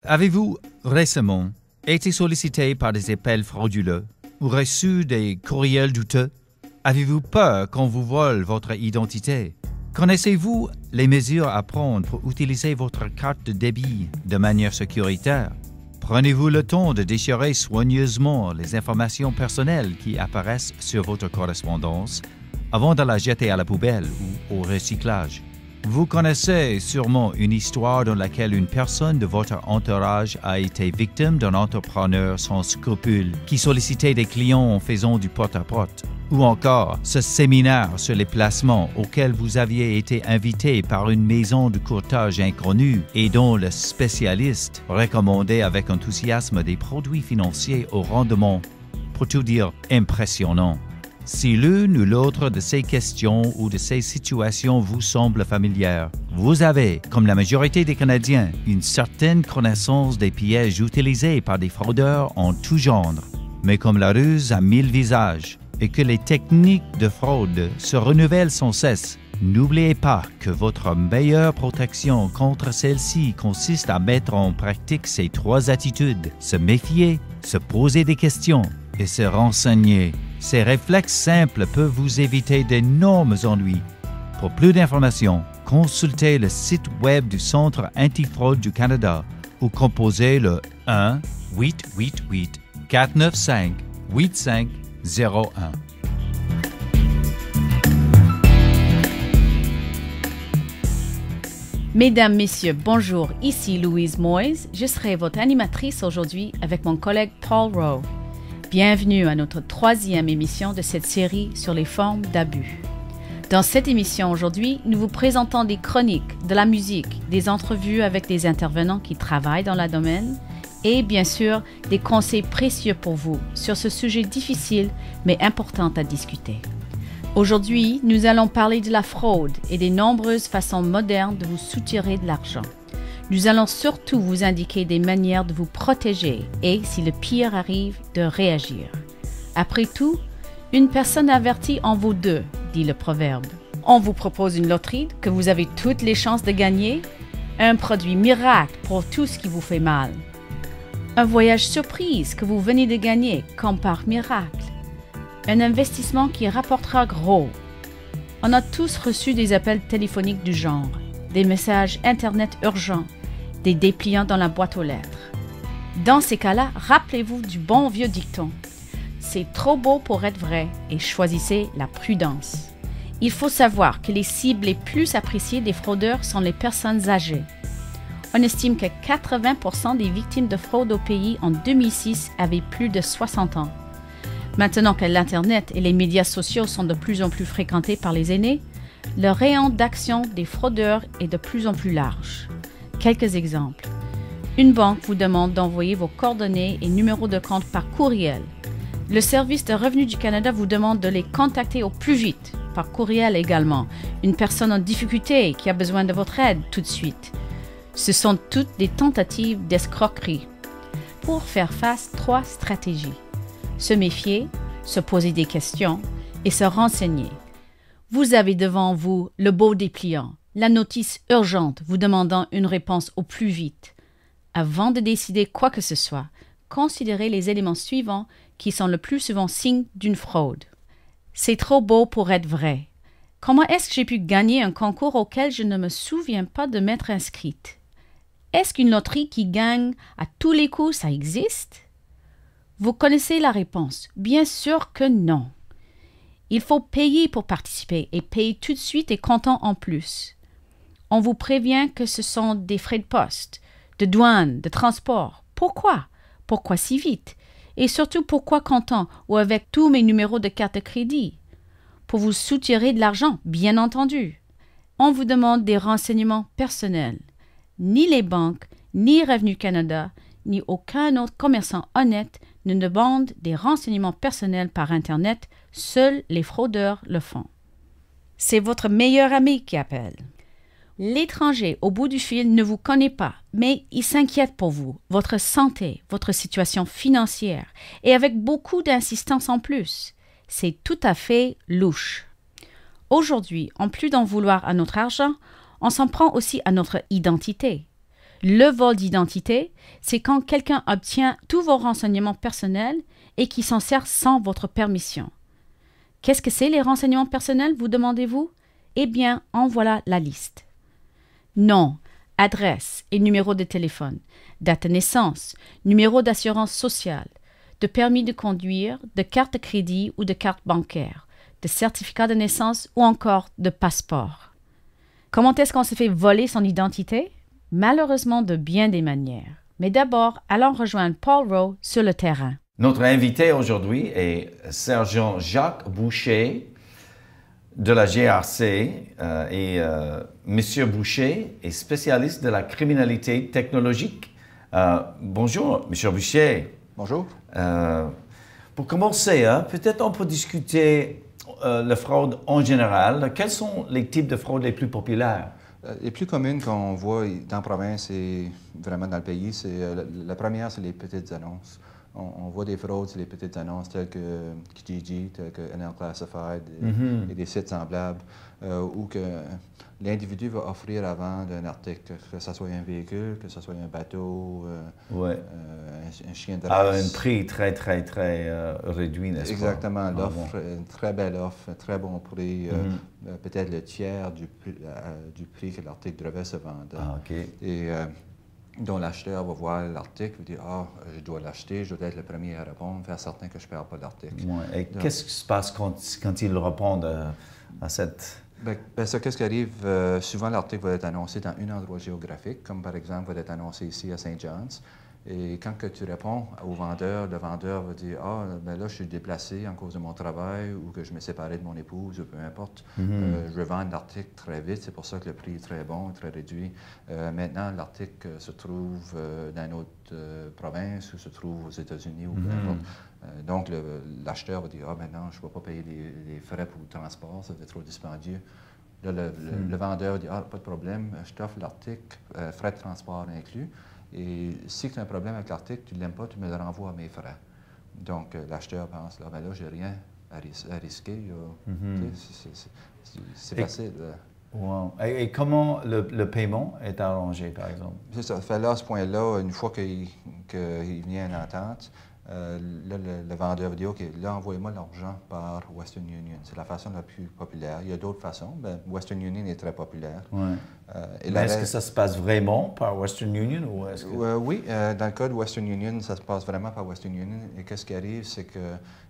Avez-vous récemment été sollicité par des appels frauduleux ou reçu des courriels douteux? Avez-vous peur qu'on vous vole votre identité? Connaissez-vous les mesures à prendre pour utiliser votre carte de débit de manière sécuritaire? Prenez-vous le temps de déchirer soigneusement les informations personnelles qui apparaissent sur votre correspondance avant de la jeter à la poubelle ou au recyclage? Vous connaissez sûrement une histoire dans laquelle une personne de votre entourage a été victime d'un entrepreneur sans scrupules qui sollicitait des clients en faisant du porte-à-porte. Ou encore ce séminaire sur les placements auquel vous aviez été invité par une maison de courtage inconnue et dont le spécialiste recommandait avec enthousiasme des produits financiers au rendement, pour tout dire, impressionnant. Si l'une ou l'autre de ces questions ou de ces situations vous semble familière, vous avez, comme la majorité des Canadiens, une certaine connaissance des pièges utilisés par des fraudeurs en tout genre. Mais comme la ruse a 1000 visages et que les techniques de fraude se renouvellent sans cesse, n'oubliez pas que votre meilleure protection contre celle-ci consiste à mettre en pratique ces 3 attitudes: se méfier, se poser des questions et se renseigner. Ces réflexes simples peuvent vous éviter d'énormes ennuis. Pour plus d'informations, consultez le site web du Centre antifraude du Canada ou composez le 1-888-495-8501. Mesdames, Messieurs, bonjour, ici Louise Moyes. Je serai votre animatrice aujourd'hui avec mon collègue Paul Rowe. Bienvenue à notre 3e émission de cette série sur les formes d'abus. Dans cette émission aujourd'hui, nous vous présentons des chroniques, de la musique, des entrevues avec des intervenants qui travaillent dans le domaine et bien sûr des conseils précieux pour vous sur ce sujet difficile mais important à discuter. Aujourd'hui, nous allons parler de la fraude et des nombreuses façons modernes de vous soutirer de l'argent. Nous allons surtout vous indiquer des manières de vous protéger et, si le pire arrive, de réagir. Après tout, une personne avertie en vaut 2, dit le proverbe. On vous propose une loterie que vous avez toutes les chances de gagner, un produit miracle pour tout ce qui vous fait mal, un voyage surprise que vous venez de gagner comme par miracle, un investissement qui rapportera gros. On a tous reçu des appels téléphoniques du genre, des messages Internet urgents, des dépliants dans la boîte aux lettres. Dans ces cas-là, rappelez-vous du bon vieux dicton. C'est trop beau pour être vrai et choisissez la prudence. Il faut savoir que les cibles les plus appréciées des fraudeurs sont les personnes âgées. On estime que 80% des victimes de fraude au pays en 2006 avaient plus de 60 ans. Maintenant que l'Internet et les médias sociaux sont de plus en plus fréquentés par les aînés, le rayon d'action des fraudeurs est de plus en plus large. Quelques exemples. Une banque vous demande d'envoyer vos coordonnées et numéros de compte par courriel. Le service de Revenu du Canada vous demande de les contacter au plus vite, par courriel également. Une personne en difficulté qui a besoin de votre aide tout de suite. Ce sont toutes des tentatives d'escroquerie. Pour faire face, 3 stratégies. Se méfier, se poser des questions et se renseigner. Vous avez devant vous le beau dépliant, la notice urgente vous demandant une réponse au plus vite. Avant de décider quoi que ce soit, considérez les éléments suivants qui sont le plus souvent signes d'une fraude. C'est trop beau pour être vrai. Comment est-ce que j'ai pu gagner un concours auquel je ne me souviens pas de m'être inscrite? Est-ce qu'une loterie qui gagne à tous les coups, ça existe? Vous connaissez la réponse. Bien sûr que non. Il faut payer pour participer et payer tout de suite et comptant en plus. On vous prévient que ce sont des frais de poste, de douane, de transport. Pourquoi? Pourquoi si vite? Et surtout, pourquoi comptant ou avec tous mes numéros de carte de crédit? Pour vous soutirer de l'argent, bien entendu. On vous demande des renseignements personnels. Ni les banques, ni Revenu Canada, ni aucun autre commerçant honnête ne demande des renseignements personnels par Internet. Seuls les fraudeurs le font. C'est votre meilleur ami qui appelle. L'étranger au bout du fil ne vous connaît pas, mais il s'inquiète pour vous, votre santé, votre situation financière, et avec beaucoup d'insistance en plus. C'est tout à fait louche. Aujourd'hui, en plus d'en vouloir à notre argent, on s'en prend aussi à notre identité. Le vol d'identité, c'est quand quelqu'un obtient tous vos renseignements personnels et qui s'en sert sans votre permission. Qu'est-ce que c'est les renseignements personnels, vous demandez-vous? Eh bien, en voilà la liste. Nom, adresse et numéro de téléphone, date de naissance, numéro d'assurance sociale, de permis de conduire, de carte de crédit ou de carte bancaire, de certificat de naissance ou encore de passeport. Comment est-ce qu'on se fait voler son identité? Malheureusement de bien des manières. Mais d'abord, allons rejoindre Paul Rowe sur le terrain. Notre invité aujourd'hui est Sergent Jacques Boucher de la GRC Monsieur Boucher est spécialiste de la criminalité technologique. Bonjour, Monsieur Boucher. Bonjour. Pour commencer, peut-être on peut discuter la fraude en général. Quels sont les types de fraudes les plus populaires? Les plus communes qu'on voit dans la province et vraiment dans le pays, c'est la première, c'est les petites annonces. On voit des fraudes sur les petites annonces telles que Kijiji, telles que NL Classified et des sites semblables, où que l'individu va offrir à vendre un article, que ce soit un véhicule, que ce soit un bateau, un chien de race. À un prix très réduit, n'est-ce pas? Exactement. L'offre, une très belle offre, un très bon prix, peut-être le tiers du prix que l'article devrait se vendre. Et dont l'acheteur va voir l'article et dire « Ah, je dois l'acheter, je dois être le premier à répondre, faire certain que je ne perds pas l'article. » Et qu'est-ce qui se passe quand ils répondent à cette... Qu'est-ce qui arrive? Souvent, l'article va être annoncé dans un endroit géographique, comme par exemple va être annoncé ici à St. John's. Et quand que tu réponds au vendeur, le vendeur va dire « Ah, là, je suis déplacé en cause de mon travail ou que je me séparé de mon épouse ou peu importe. Je veux vendre l'article très vite, c'est pour ça que le prix est très bon, très réduit. Maintenant, l'article se trouve dans une autre province ou se trouve aux États-Unis ou peu importe. Donc, l'acheteur va dire « Ah, maintenant, je ne peux pas payer les frais pour le transport, ça va être trop dispendieux. » Là, le vendeur dit « Ah, pas de problème, je t'offre l'article, frais de transport inclus. Et si tu as un problème avec l'article, tu ne l'aimes pas, tu me le renvoies à mes frais. » Donc, l'acheteur pense, là, je n'ai rien à risquer. C'est facile. Wow. Et comment le paiement est arrangé, par exemple? C'est ça. Fait là, à ce point-là, une fois qu'il vient à une entente, là, le vendeur va dire, OK, là, envoyez-moi l'argent par Western Union. C'est la façon la plus populaire. Il y a d'autres façons. Western Union est très populaire. Mais est-ce que ça se passe vraiment par Western Union? Ou est-ce que... Oui, dans le cas de Western Union, ça se passe vraiment par Western Union. Et qu'est-ce qui arrive, c'est qu'il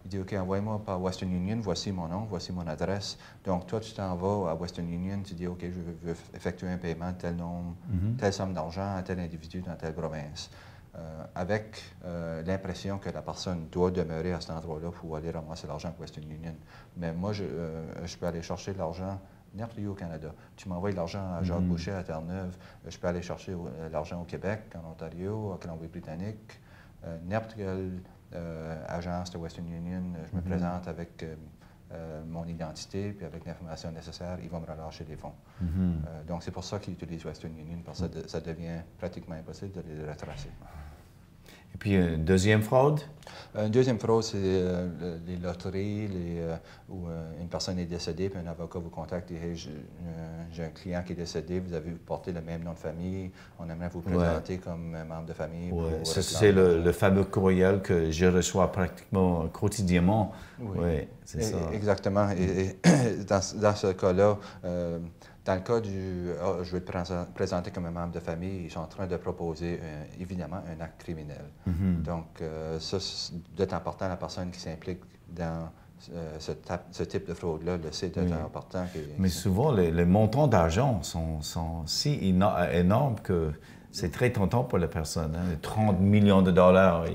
dit, OK, envoyez-moi par Western Union, voici mon nom, voici mon adresse. Donc, toi, tu t'en vas à Western Union, tu dis, OK, je veux effectuer un paiement de tel nombre, telle somme d'argent à tel individu dans telle province. Avec l'impression que la personne doit demeurer à cet endroit-là pour aller ramasser l'argent avec Western Union. Mais moi, je peux aller chercher l'argent n'importe où au Canada. Tu m'envoies l'argent à Jacques Boucher à Terre-Neuve, je peux aller chercher l'argent au Québec, en Ontario, à Colombie-Britannique, n'importe quelle agence de Western Union, je me présente avec mon identité, puis avec l'information nécessaire, ils vont me relâcher les fonds. Donc, c'est pour ça qu'ils utilisent Western Union, parce que ça devient pratiquement impossible de les retracer. Et puis, une deuxième fraude? Une deuxième fraude, c'est les loteries, où une personne est décédée, puis un avocat vous contacte et dit hey, j'ai un client qui est décédé, vous avez porté le même nom de famille, on aimerait vous présenter comme membre de famille. C'est le fameux courriel que je reçois pratiquement quotidiennement. Oui, c'est ça. Exactement. Et dans ce cas-là, dans le cas du « je vais te présenter comme un membre de famille », ils sont en train de proposer, évidemment, un acte criminel. Donc, ça, c'est important, la personne qui s'implique dans ce type de fraude-là, le site est important. Mais souvent, les montants d'argent sont si énormes que c'est très tentant pour la personne. 30 millions de dollars.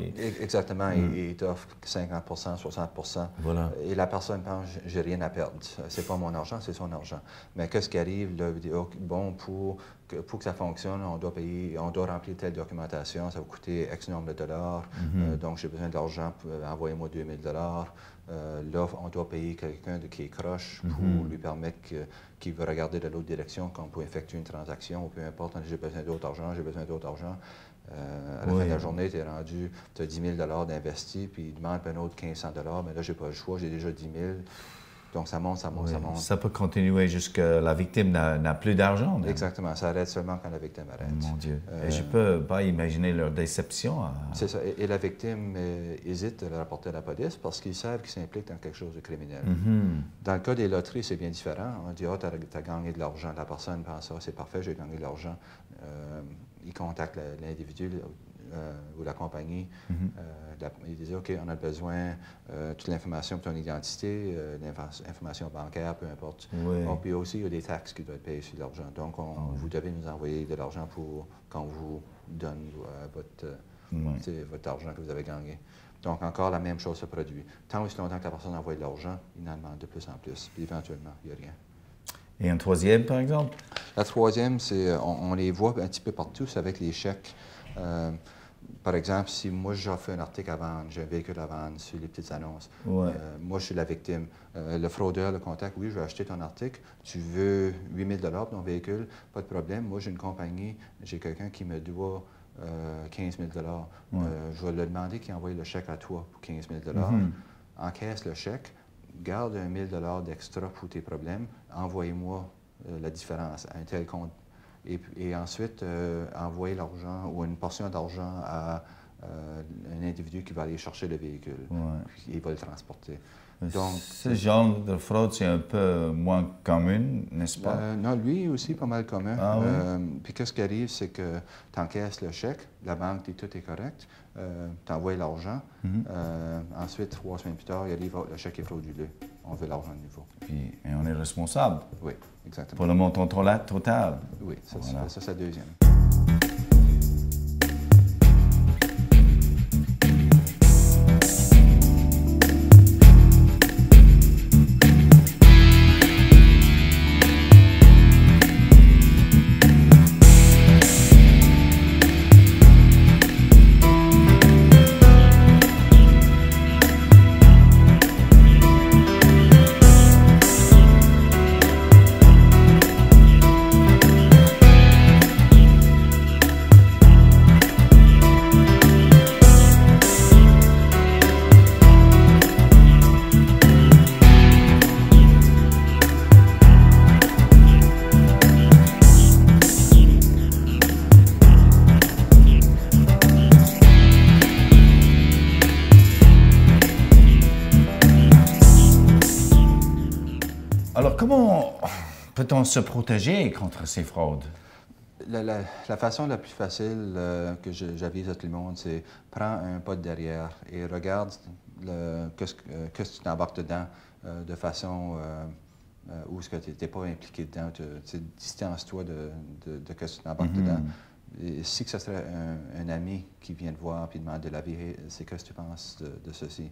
Exactement. Il t'offre 50 60 Voilà. Et la personne pense, j'ai rien à perdre. C'est pas mon argent, c'est son argent. Mais qu'est-ce qui arrive? Là, il dit, bon, pour que ça fonctionne, on doit payer, on doit remplir telle documentation, ça va coûter X nombre de dollars. Donc, j'ai besoin d'argent, envoyez-moi 2000 dollars. Là, on doit payer quelqu'un qui est croche pour lui permettre qu'il veut regarder de l'autre direction quand on peut effectuer une transaction ou peu importe. J'ai besoin d'autre argent, j'ai besoin d'autre argent. À la fin de la journée, tu es rendu, tu as 10 000 d'investis, puis il demande un autre 1500 mais là, j'ai pas le choix, j'ai déjà 10 000. Donc, ça monte, ça monte, ça monte. Ça peut continuer jusqu'à la victime n'a plus d'argent. Exactement. Ça arrête seulement quand la victime arrête. Mon Dieu. Et je ne peux pas imaginer leur déception. C'est ça. Et la victime hésite à le rapporter à la police parce qu'ils savent qu'ils s'impliquent dans quelque chose de criminel. Dans le cas des loteries, c'est bien différent. On dit, tu as gagné de l'argent. La personne pense, c'est parfait, j'ai gagné de l'argent. Il contacte l'individu ou la compagnie. Il dit, OK, on a besoin de toute l'information pour ton identité, l'information bancaire, peu importe. Puis aussi, il y a des taxes qui doivent être payées sur l'argent. Donc, vous devez nous envoyer de l'argent pour quand vous donne votre argent que vous avez gagné. Donc, encore la même chose se produit. Tant aussi longtemps que la personne envoie de l'argent, il en demande de plus en plus. Puis éventuellement, il n'y a rien. Et un troisième, par exemple? La troisième, c'est, on les voit un petit peu partout, c'est avec les chèques. Par exemple, si moi j'offre un article à vendre, j'ai un véhicule à vendre sur les petites annonces, moi je suis la victime. Le fraudeur le contacte, oui, je vais acheter ton article, tu veux 8 000 $ pour ton véhicule, pas de problème. Moi j'ai une compagnie, j'ai quelqu'un qui me doit 15 000 $. Je vais lui demander qu'il envoie le chèque à toi pour 15 000 $. Encaisse le chèque, garde 1 000 $ d'extra pour tes problèmes, envoyez-moi la différence à un tel compte. Et ensuite, envoyer l'argent ou une portion d'argent à un individu qui va aller chercher le véhicule. Puis il va le transporter. Donc, ce genre de fraude, c'est un peu moins commun, n'est-ce pas? Non, lui aussi, pas mal commun. Puis qu'est-ce qui arrive, c'est que tu encaisses le chèque, la banque dit tout est correct, tu envoies l'argent. Ensuite, 3 semaines plus tard, il arrive, le chèque est frauduleux. On veut l'argent de nouveau. Et on est responsable. Oui, exactement. Pour le montant total. Oui, ça c'est la deuxième. Alors, comment peut-on se protéger contre ces fraudes? La façon la plus facile que j'avise à tout le monde, c'est prends un pas de derrière et regarde qu'est-ce que tu t'embarques dedans de façon où est-ce que tu n'es pas impliqué dedans. Distance-toi de ce que tu t'embarques dedans. Et si ce serait un ami qui vient te voir et demande de l'avis, c'est qu'est-ce que tu penses de ceci?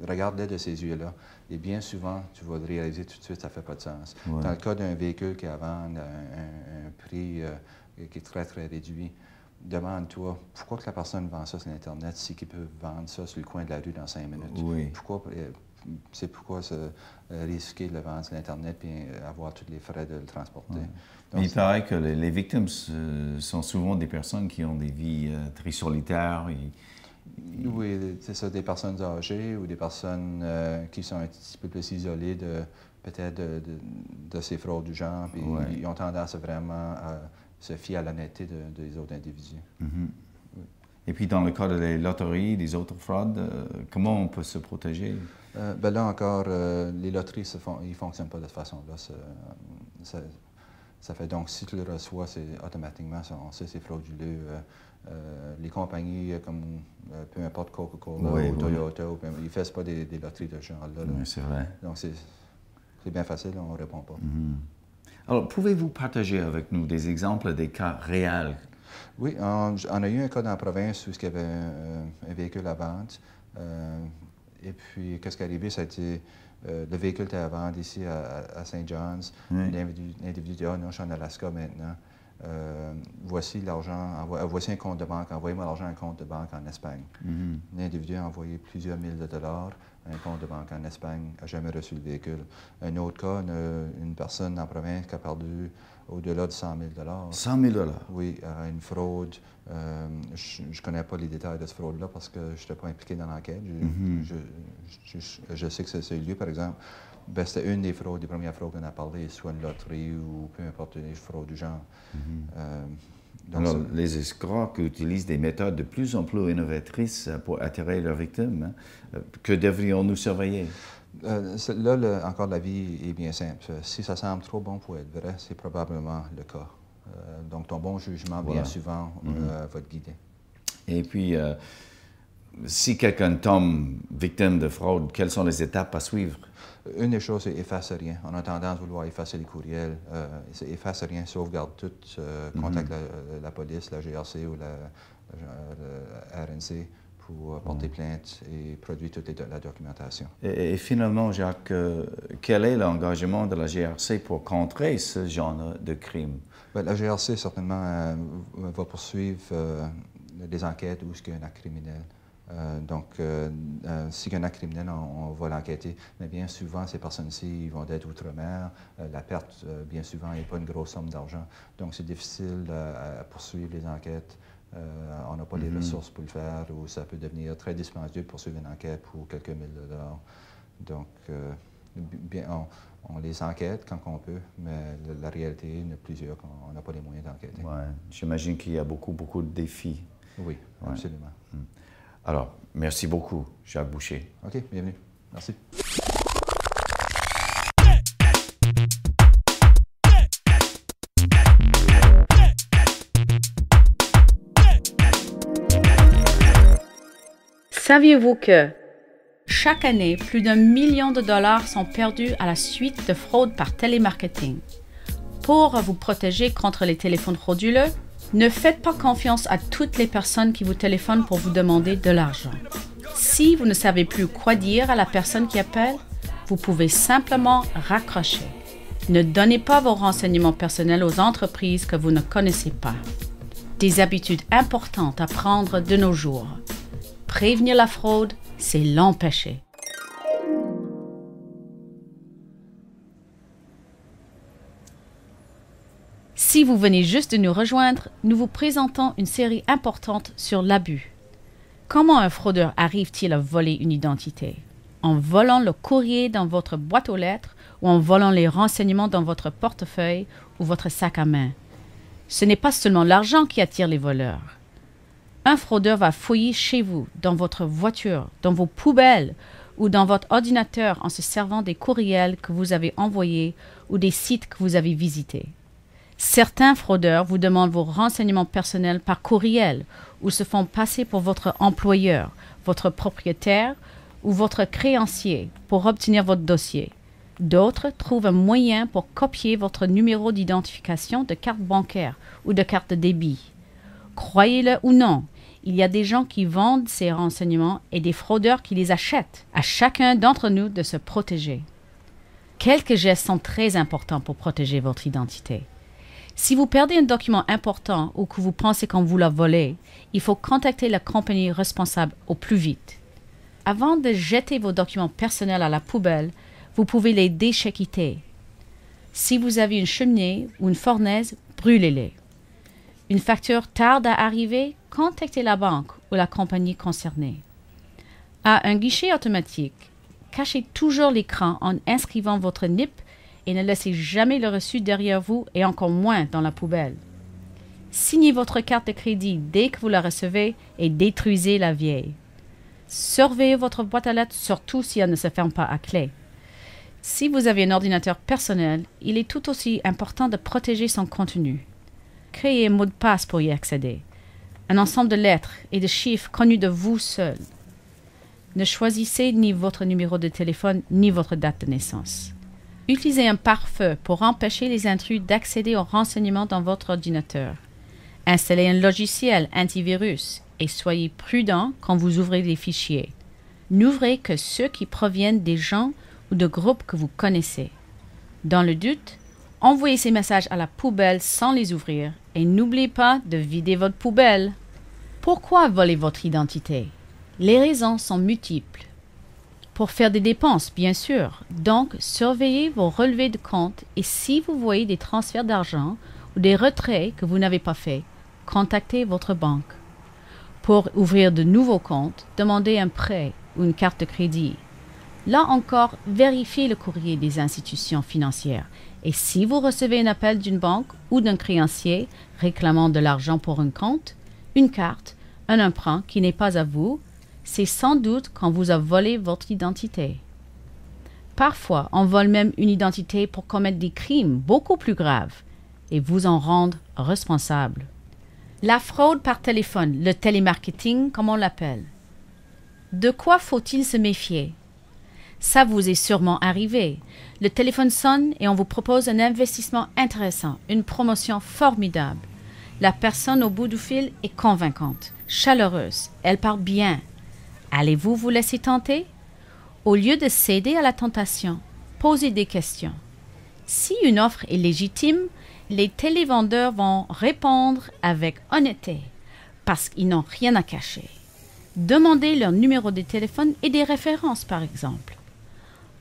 Regarde-le de ces yeux-là. Et bien souvent, tu vas le réaliser tout de suite, ça ne fait pas de sens. Dans le cas d'un véhicule qui est à vendre à un prix qui est très, très réduit, demande-toi pourquoi que la personne vend ça sur Internet si qu'il peut vendre ça sur le coin de la rue dans 5 minutes? Pourquoi se risquer de le vendre sur Internet et avoir tous les frais de le transporter? Donc, il paraît que les victimes sont souvent des personnes qui ont des vies très solitaires. Oui, c'est ça, des personnes âgées ou des personnes qui sont un petit peu plus isolées peut-être de ces fraudes du genre. Puis ils ont tendance vraiment à se fier à l'honnêteté des autres individus. Et puis dans le cas des loteries, des autres fraudes, comment on peut se protéger? Là encore, les loteries, ils ne fonctionnent pas de cette façon-là. Ça fait donc, si tu le reçois, c'est automatiquement, on sait c'est frauduleux. Les compagnies comme, peu importe, Coca-Cola ou Toyota, ils ne font pas des loteries de ce genre-là. Oui, c'est vrai. Donc, c'est bien facile, on ne répond pas. Alors, pouvez-vous partager avec nous des exemples des cas réels? Oui, on a eu un cas dans la province où il y avait un véhicule à vente. Et puis, qu'est-ce qui est arrivé? Ça a été, le véhicule était à vendre ici à St. John's. L'individu dit, non, je suis en Alaska maintenant. Voici l'argent, voici un compte de banque, envoyez-moi l'argent à un compte de banque en Espagne. L'individu a envoyé plusieurs milliers de dollars à un compte de banque en Espagne, n'a jamais reçu le véhicule. Un autre cas, une personne en province qui a perdu au-delà de 100 000 $. 100 000 $? Oui, une fraude. Je ne connais pas les détails de cette fraude-là parce que je n'étais pas impliqué dans l'enquête. Je sais que ça a eu lieu, par exemple. Ben, c'était une des premières fraudes qu'on a parlé, soit une loterie ou peu importe, des fraudes du genre. Alors, les escrocs utilisent des méthodes de plus en plus innovatrices pour attirer leurs victimes. Hein? Que devrions-nous surveiller? Là, encore, la vie est bien simple. Si ça semble trop bon pour être vrai, c'est probablement le cas. Donc, ton bon jugement, bien souvent, va te guider. Et puis, si quelqu'un tombe victime de fraude, quelles sont les étapes à suivre? Une des choses, c'est efface rien. On a tendance à vouloir effacer les courriels. Efface rien, sauvegarde tout, contacte la police, la GRC ou la RNC pour porter plainte et produire toute la documentation. Et finalement, Jacques, quel est l'engagement de la GRC pour contrer ce genre de crime? Bien, la GRC, certainement, va poursuivre des enquêtes où il y a un acte criminel. S'il y a un acte criminel, on va l'enquêter. Mais bien souvent, ces personnes-ci vont être outre-mer. La perte, bien souvent, n'est pas une grosse somme d'argent. Donc, c'est difficile à poursuivre les enquêtes. On n'a pas les ressources pour le faire ou ça peut devenir très dispendieux de poursuivre une enquête pour quelques mille dollars. Donc, on les enquête quand on peut, mais la réalité, il y en a plusieurs qu'on n'a pas les moyens d'enquêter. Ouais. J'imagine qu'il y a beaucoup de défis. Oui, absolument. Alors, merci beaucoup, Jacques Boucher. OK, bienvenue. Merci. Saviez-vous que chaque année, plus d'1 million de dollars sont perdus à la suite de fraudes par télémarketing? Pour vous protéger contre les téléphones frauduleux, ne faites pas confiance à toutes les personnes qui vous téléphonent pour vous demander de l'argent. Si vous ne savez plus quoi dire à la personne qui appelle, vous pouvez simplement raccrocher. Ne donnez pas vos renseignements personnels aux entreprises que vous ne connaissez pas. Des habitudes importantes à prendre de nos jours. Prévenir la fraude, c'est l'empêcher. Si vous venez juste de nous rejoindre, nous vous présentons une série importante sur l'abus. Comment un fraudeur arrive-t-il à voler une identité? En volant le courrier dans votre boîte aux lettres ou en volant les renseignements dans votre portefeuille ou votre sac à main? Ce n'est pas seulement l'argent qui attire les voleurs. Un fraudeur va fouiller chez vous, dans votre voiture, dans vos poubelles ou dans votre ordinateur en se servant des courriels que vous avez envoyés ou des sites que vous avez visités. Certains fraudeurs vous demandent vos renseignements personnels par courriel ou se font passer pour votre employeur, votre propriétaire ou votre créancier pour obtenir votre dossier. D'autres trouvent un moyen pour copier votre numéro d'identification de carte bancaire ou de carte de débit. Croyez-le ou non, il y a des gens qui vendent ces renseignements et des fraudeurs qui les achètent. À chacun d'entre nous de se protéger. Quelques gestes sont très importants pour protéger votre identité. Si vous perdez un document important ou que vous pensez qu'on vous l'a volé, il faut contacter la compagnie responsable au plus vite. Avant de jeter vos documents personnels à la poubelle, vous pouvez les déchiqueter. Si vous avez une cheminée ou une fournaise, brûlez-les. Une facture tarde à arriver, contactez la banque ou la compagnie concernée. À un guichet automatique, cachez toujours l'écran en inscrivant votre NIP et ne laissez jamais le reçu derrière vous et encore moins dans la poubelle. Signez votre carte de crédit dès que vous la recevez et détruisez la vieille. Surveillez votre boîte à lettres, surtout si elle ne se ferme pas à clé. Si vous avez un ordinateur personnel, il est tout aussi important de protéger son contenu. Créez un mot de passe pour y accéder. Un ensemble de lettres et de chiffres connus de vous seul. Ne choisissez ni votre numéro de téléphone ni votre date de naissance. Utilisez un pare-feu pour empêcher les intrus d'accéder aux renseignements dans votre ordinateur. Installez un logiciel antivirus et soyez prudent quand vous ouvrez les fichiers. N'ouvrez que ceux qui proviennent des gens ou de groupes que vous connaissez. Dans le doute, envoyez ces messages à la poubelle sans les ouvrir et n'oubliez pas de vider votre poubelle. Pourquoi voler votre identité? Les raisons sont multiples. pour faire des dépenses, bien sûr. Donc, surveillez vos relevés de compte et si vous voyez des transferts d'argent ou des retraits que vous n'avez pas faits, contactez votre banque. Pour ouvrir de nouveaux comptes, demandez un prêt ou une carte de crédit. Là encore, vérifiez le courrier des institutions financières. Et si vous recevez un appel d'une banque ou d'un créancier réclamant de l'argent pour un compte, une carte, un emprunt qui n'est pas à vous, c'est sans doute qu'on vous a volé votre identité. Parfois, on vole même une identité pour commettre des crimes beaucoup plus graves et vous en rendre responsable. La fraude par téléphone, le télémarketing comme on l'appelle. De quoi faut-il se méfier? Ça vous est sûrement arrivé. Le téléphone sonne et on vous propose un investissement intéressant, une promotion formidable. La personne au bout du fil est convaincante, chaleureuse, elle parle bien. Allez-vous vous laisser tenter? Au lieu de céder à la tentation, posez des questions. Si une offre est légitime, les télévendeurs vont répondre avec honnêteté, parce qu'ils n'ont rien à cacher. Demandez leur numéro de téléphone et des références, par exemple.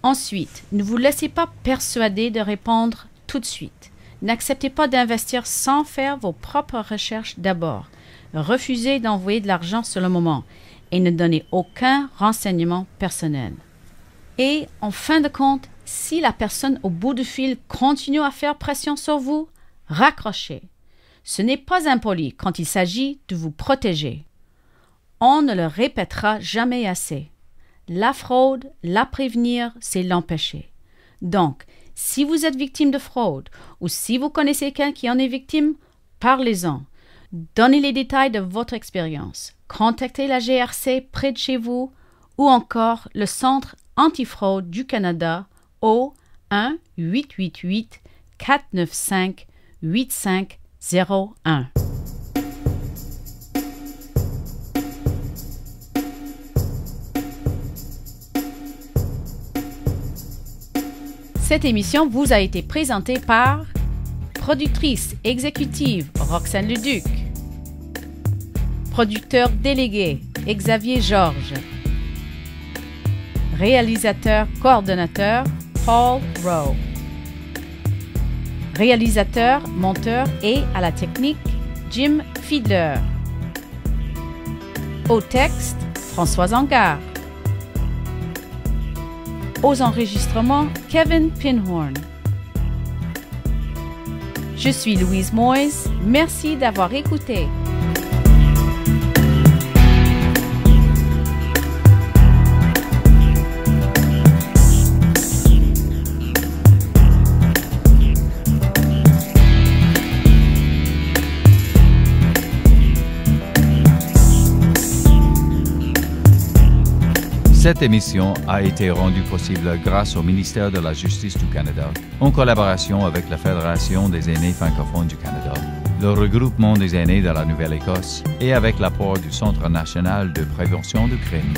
Ensuite, ne vous laissez pas persuader de répondre tout de suite. N'acceptez pas d'investir sans faire vos propres recherches d'abord. Refusez d'envoyer de l'argent sur le moment et ne donnez aucun renseignement personnel. Et en fin de compte, si la personne au bout du fil continue à faire pression sur vous, raccrochez. Ce n'est pas impoli quand il s'agit de vous protéger. On ne le répétera jamais assez. La fraude, la prévenir, c'est l'empêcher. Donc, si vous êtes victime de fraude ou si vous connaissez quelqu'un qui en est victime, parlez-en. Donnez les détails de votre expérience. Contactez la GRC près de chez vous ou encore le Centre antifraude du Canada au 1-888-495-8501. Cette émission vous a été présentée par productrice exécutive Roxane Leduc, producteur délégué Xavier Georges, réalisateur coordonnateur Paul Rowe, réalisateur, monteur et à la technique Jim Fiedler, au texte Françoise Angard, aux enregistrements Kevin Pinhorn. Je suis Louise Moyes. Merci d'avoir écouté. Cette émission a été rendue possible grâce au ministère de la Justice du Canada, en collaboration avec la Fédération des aînés francophones du Canada, le regroupement des aînés de la Nouvelle-Écosse et avec l'apport du Centre national de prévention du crime.